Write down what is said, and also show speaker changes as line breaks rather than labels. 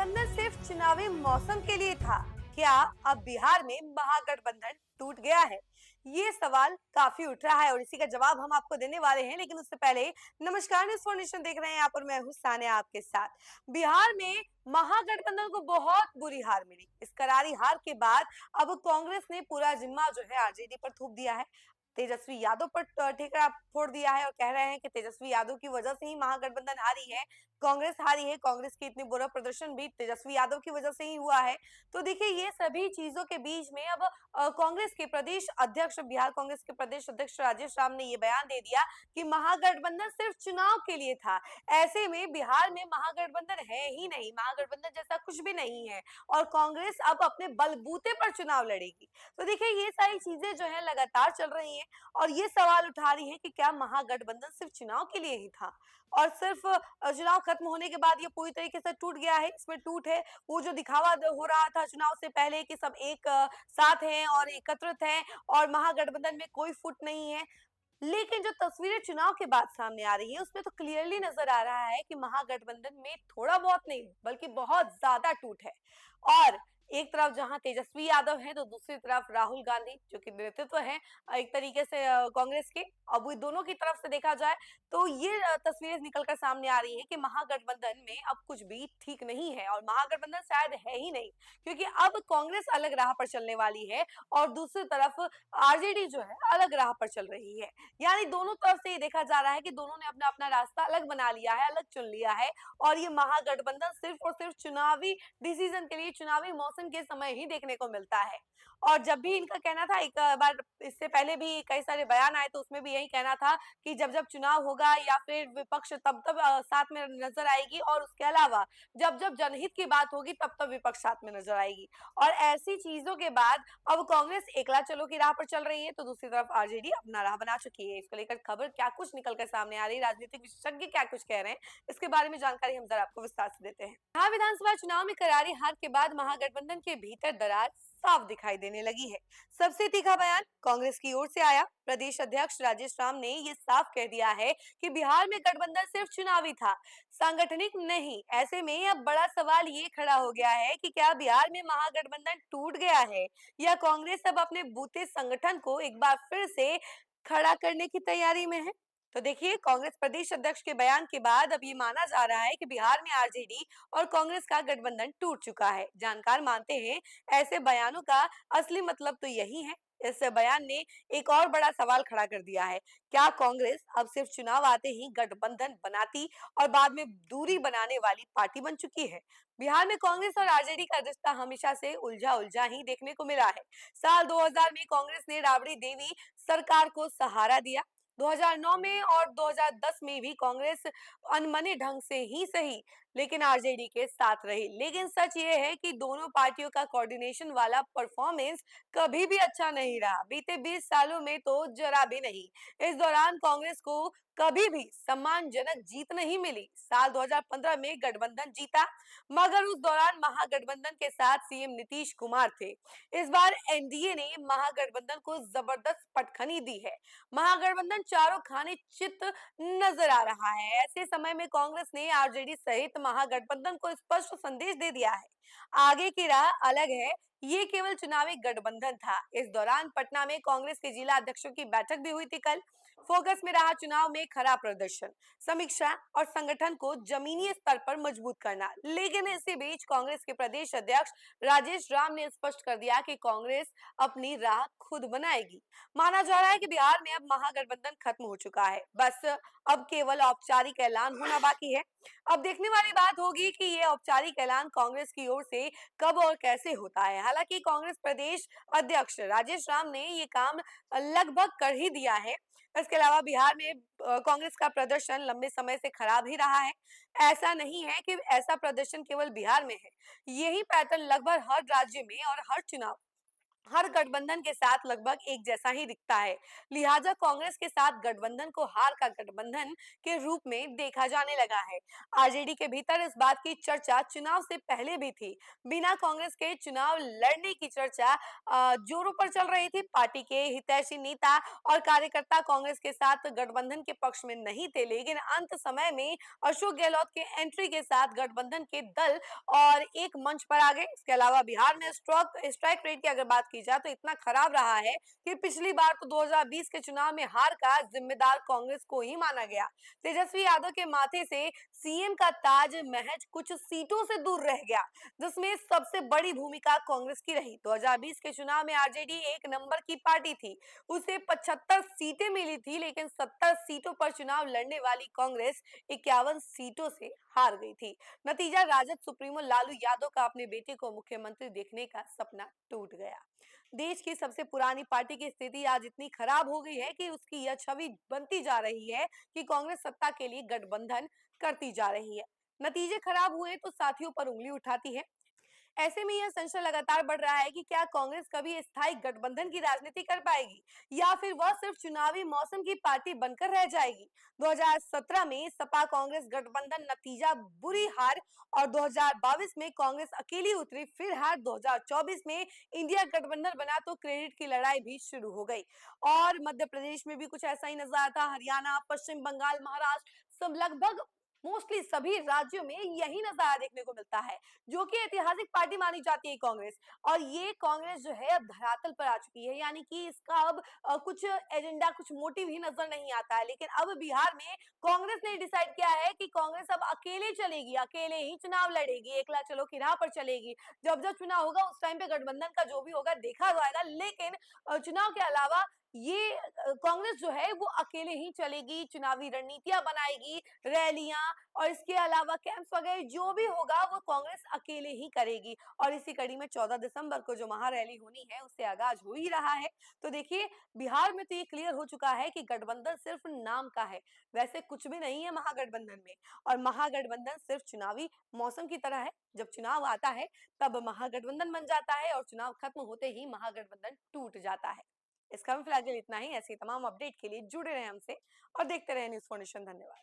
महागठबंधन सिर्फ चुनावी मौसम के लिए था? क्या अब बिहार में महागठबंधन टूट गया है? ये सवाल काफी उठ रहा है और इसी का जवाब हम आपको देने वाले हैं। लेकिन उससे पहले नमस्कार, न्यूज़ फॉर नेशन देख रहे हैं, यहाँ पर मैं हूँ सानिया आपके साथ। बिहार में महागठबंधन को बहुत बुरी हार मिली। इस करारी हार के बाद अब कांग्रेस ने पूरा जिम्मा जो है आरजेडी पर थोप दिया है। तेजस्वी यादव पर ठेकरा फोड़ दिया है और कह रहे हैं कि तेजस्वी यादव की वजह से ही महागठबंधन हारी है, कांग्रेस हारी है, कांग्रेस की इतनी बुरा प्रदर्शन भी तेजस्वी यादव की वजह से ही हुआ है। तो देखिए, ये सभी चीजों के बीच में अब कांग्रेस के प्रदेश अध्यक्ष, बिहार कांग्रेस के प्रदेश अध्यक्ष राजेश राम ने ये बयान दे दिया कि महागठबंधन सिर्फ चुनाव के लिए था। ऐसे में बिहार में महागठबंधन है ही नहीं, महागठबंधन जैसा कुछ भी नहीं है और कांग्रेस अब अपने बलबूते पर चुनाव लड़ेगी। तो देखिए, ये सारी चीजें जो है लगातार चल रही हैं और ये सवाल उठा रही है कि क्या महागठबंधन सिर्फ चुनाव के लिए ही था और सिर्फ चुनाव खत्म होने के बाद ये पूरी तरीके से टूट गया है। इसमें टूट है वो जो दिखावा हो रहा था चुनाव से पहले कि सब एक साथ हैं और एकत्रित हैं और महागठबंधन में कोई फुट नहीं है। लेकिन जो तस्वीरें चुनाव के बाद सामने आ रही है उसमें तो क्लियरली नजर आ रहा है कि महागठबंधन में थोड़ा बहुत नहीं बल्कि बहुत ज्यादा टूट है। और एक तरफ जहां तेजस्वी यादव है तो दूसरी तरफ राहुल गांधी जो कि नेतृत्व है एक तरीके से कांग्रेस के। अब वो दोनों की तरफ से देखा जाए तो ये तस्वीरें निकलकर सामने आ रही है कि महागठबंधन में अब कुछ भी ठीक नहीं है और महागठबंधन शायद है ही नहीं, क्योंकि अब कांग्रेस अलग राह पर चलने वाली है और दूसरी तरफ आरजेडी जो है अलग राह पर चल रही है। यानी दोनों तरफ से ये देखा जा रहा है कि दोनों ने अपना अपना रास्ता अलग बना लिया है, अलग चुन लिया है और ये महागठबंधन सिर्फ और सिर्फ चुनावी डिसीजन के लिए, चुनावी मौसम के समय ही देखने को मिलता है। और जब भी इनका कहना था, एक बार इससे पहले भी कई सारे बयान आए तो उसमें भी यही कहना था कि जब जब चुनाव होगा या फिर विपक्ष तब तब साथ में नजर आएगी और उसके अलावा जब जब जनहित की बात होगी तब तब विपक्ष साथ में नजर आएगी। और ऐसी चीजों के बाद अब कांग्रेस एकला चलो की राह पर चल रही है तो दूसरी तरफ आरजेडी अपना राह बना चुकी है। इसको लेकर खबर क्या कुछ निकल कर सामने आ रही है, राजनीतिक विशेषज्ञ क्या कुछ कह रहे हैं, इसके बारे में जानकारी हम जरा आपको विस्तार से देते हैं। बिहार विधानसभा चुनाव में करारी हार के बाद महागठबंधन के भीतर दरार साफ दिखाई देने लगी है। सबसे तीखा बयान कांग्रेस की ओर से आया। प्रदेश अध्यक्ष राजेश राम ने ये साफ कह दिया है कि बिहार में गठबंधन सिर्फ चुनावी था, सांगठनिक नहीं। ऐसे में अब बड़ा सवाल ये खड़ा हो गया है कि क्या बिहार में महागठबंधन टूट गया है या कांग्रेस अब अपने बूते संगठन को एक बार फिर से खड़ा करने की तैयारी में है। तो देखिए, कांग्रेस प्रदेश अध्यक्ष के बयान के बाद अब ये माना जा रहा है कि बिहार में आरजेडी और कांग्रेस का गठबंधन टूट चुका है। जानकार मानते हैं ऐसे बयानों का असली मतलब तो यही है। इस बयान ने एक और बड़ा सवाल खड़ा कर दिया है, क्या कांग्रेस अब सिर्फ चुनाव आते ही गठबंधन बनाती और बाद में दूरी बनाने वाली पार्टी बन चुकी है। बिहार में कांग्रेस और आरजेडी का रिश्ता हमेशा से उलझा उलझा ही देखने को मिला है। साल 2000 में कांग्रेस ने राबड़ी देवी सरकार को सहारा दिया। 2009 में और 2010 में भी कांग्रेस अनमने ढंग से ही सही लेकिन आरजेडी के साथ रही। लेकिन सच ये है कि दोनों पार्टियों का कोऑर्डिनेशन वाला परफॉर्मेंस कभी भी अच्छा नहीं रहा, बीते 20 सालों में तो जरा भी नहीं। इस दौरान कांग्रेस को कभी भी सम्मानजनक जीत नहीं मिली। साल 2015 में गठबंधन जीता मगर उस दौरान महागठबंधन के साथ सीएम नीतीश कुमार थे। इस बार एनडीए ने महागठबंधन को जबरदस्त पटखनी दी है। महागठबंधन चारों खाने चित नजर आ रहा है। ऐसे समय में कांग्रेस ने आरजेडी सहित महागठबंधन को स्पष्ट संदेश दे दिया है, आगे की राह अलग है, ये केवल चुनावी गठबंधन था। इस दौरान पटना में कांग्रेस के जिला अध्यक्षों की बैठक भी हुई थी कल। फोकस में रहा चुनाव में खरा प्रदर्शन, समीक्षा और संगठन को जमीनी स्तर पर मजबूत करना। लेकिन इसी बीच कांग्रेस के प्रदेश अध्यक्ष राजेश राम ने स्पष्ट कर दिया कि कांग्रेस अपनी राह खुद बनाएगी। माना जा रहा है कि बिहार में अब महागठबंधन खत्म हो चुका है, बस अब केवल औपचारिक ऐलान होना बाकी है। अब देखने वाली बात होगी कि ये औपचारिक ऐलान कांग्रेस की ओर से कब और कैसे होता है। हालांकि कांग्रेस प्रदेश अध्यक्ष राजेश राम ने ये काम लगभग कर ही दिया है। इसके अलावा बिहार में कांग्रेस का प्रदर्शन लंबे समय से खराब ही रहा है। ऐसा नहीं है कि ऐसा प्रदर्शन केवल बिहार में है, यही पैटर्न लगभग हर राज्य में और हर चुनाव हर गठबंधन के साथ लगभग एक जैसा ही दिखता है। लिहाजा कांग्रेस के साथ गठबंधन को हार का गठबंधन के रूप में देखा जाने लगा है। आरजेडी के भीतर इस बात की चर्चा चुनाव से पहले भी थी। बिना कांग्रेस के चुनाव लड़ने की चर्चा जोरों पर चल रही थी। पार्टी के हितैषी नेता और कार्यकर्ता कांग्रेस के साथ गठबंधन के पक्ष में नहीं थे, लेकिन अंत समय में अशोक गहलोत के एंट्री के साथ गठबंधन के दल और एक मंच पर आ गए। इसके अलावा बिहार में स्ट्राइक रेट की अगर बात की जाए तो इतना खराब रहा है कि पिछली बार तो 2020 के चुनाव में हार का जिम्मेदार कांग्रेस को ही माना गया। तेजस्वी यादव के माथे से सीएम का ताज महज कुछ सीटों से दूर रह गया, जिसमें सबसे बड़ी भूमिका कांग्रेस की रही। 2020 के चुनाव में आरजेडी एक नंबर की पार्टी थी, उसे 75 सीटें मिली थी, लेकिन 70 सीटों पर चुनाव लड़ने वाली कांग्रेस 51 सीटों से हार गई थी। नतीजा, राजद सुप्रीमो लालू यादव का अपने बेटे को मुख्यमंत्री देखने का सपना टूट गया। देश की सबसे पुरानी पार्टी की स्थिति आज इतनी खराब हो गई है कि उसकी यह छवि बनती जा रही है कि कांग्रेस सत्ता के लिए गठबंधन करती जा रही है। नतीजे खराब हुए तो साथियों पर उंगली उठाती है। ऐसे में यह संशय लगातार बढ़ रहा है कि क्या कांग्रेस कभी स्थायी गठबंधन की राजनीति कर पाएगी या फिर वह सिर्फ चुनावी मौसम की पार्टी बनकर रह जाएगी। 2017 में सपा कांग्रेस गठबंधन, नतीजा बुरी हार, और 2022 में कांग्रेस अकेली उतरी, फिर हार। 2024 में इंडिया गठबंधन बना तो क्रेडिट की लड़ाई भी शुरू हो गई। और मध्य प्रदेश में भी कुछ ऐसा ही नजर आता। हरियाणा, पश्चिम बंगाल, महाराष्ट्र, सब लगभग मोस्टली सभी राज्यों में यही नजारा देखने को मिलता है, जो कि ऐतिहासिक पार्टी मानी जाती है कांग्रेस। और ये कांग्रेस जो है अब धरातल पर आ चुकी है, यानी कि इसका अब कुछ एजेंडा, कुछ मोटिव ही नजर नहीं आता है। लेकिन अब बिहार में कांग्रेस ने डिसाइड किया है कि कांग्रेस अब अकेले चलेगी, अकेले ही चुनाव लड़ेगी, एकला चलो की राह पर चलेगी। जब जब चुनाव होगा उस टाइम पे गठबंधन का जो भी होगा देखा जाएगा, लेकिन चुनाव के अलावा ये कांग्रेस जो है वो अकेले ही चलेगी, चुनावी रणनीतियां बनाएगी, रैलियां और इसके अलावा कैंप्स वगैरह जो भी होगा वो कांग्रेस अकेले ही करेगी। और इसी कड़ी में 14 दिसंबर को जो महारैली होनी है उससे आगाज हो ही रहा है। तो देखिए, बिहार में तो ये क्लियर हो चुका है कि गठबंधन सिर्फ नाम का है, वैसे कुछ भी नहीं है महागठबंधन में। और महागठबंधन सिर्फ चुनावी मौसम की तरह है, जब चुनाव आता है तब महागठबंधन बन जाता है और चुनाव खत्म होते ही महागठबंधन टूट जाता है। इसका भी फिलहाल इतना ही। ऐसे तमाम अपडेट के लिए जुड़े रहे हमसे और देखते रहे न्यूज़ फाउंडेशन। धन्यवाद।